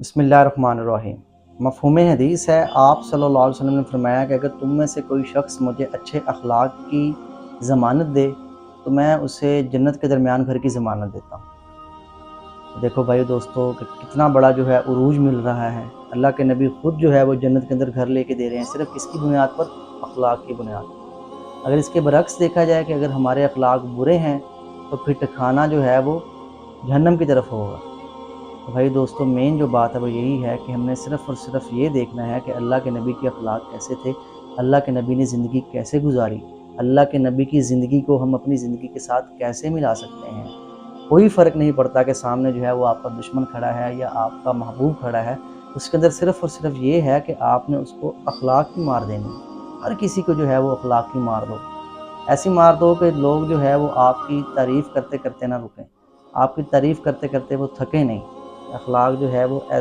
बिस्मिल्लाहिर्रहमानिर्रहीम। मफ़हूम हदीस है, आप सल्लल्लाहु अलैहि वसल्लम ने फरमाया कि अगर तुम में से कोई शख्स मुझे अच्छे अखलाक की ज़मानत दे तो मैं उसे जन्नत के दरमियान घर की ज़मानत देता हूँ। देखो भाई दोस्तों कि कितना बड़ा जो है उरूज मिल रहा है। अल्लाह के नबी ख़ुद जो है वो जन्नत के अंदर घर लेके दे रहे हैं, सिर्फ़ किसकी बुनियाद पर? अखलाक की बुनियाद पर। अगर इसके बरक्स देखा जाए कि अगर हमारे अखलाक बुरे हैं तो फिर ठिकाना जो है वो जहन्नम की तरफ होगा। तो भाई दोस्तों मेन जो बात है वो यही है कि हमने सिर्फ़ और सिर्फ़ ये देखना है कि अल्लाह के नबी के अखलाक कैसे थे, अल्लाह के नबी ने ज़िंदगी कैसे गुजारी, अल्लाह के नबी की ज़िंदगी को हम अपनी ज़िंदगी के साथ कैसे मिला सकते हैं। कोई फ़र्क नहीं पड़ता कि सामने जो है वो आपका दुश्मन खड़ा है या आपका महबूब खड़ा है, उसके अंदर सिर्फ़ और सिर्फ़ ये है कि आपने उसको अखलाक की मार देनी है। हर किसी को जो है वो अखलाक की मार दो, ऐसी मार दो कि लोग जो है वो आपकी तारीफ़ करते करते ना रुकें, आपकी तारीफ़ करते करते वो थकें नहीं। अखलाक जो है वो ऐसा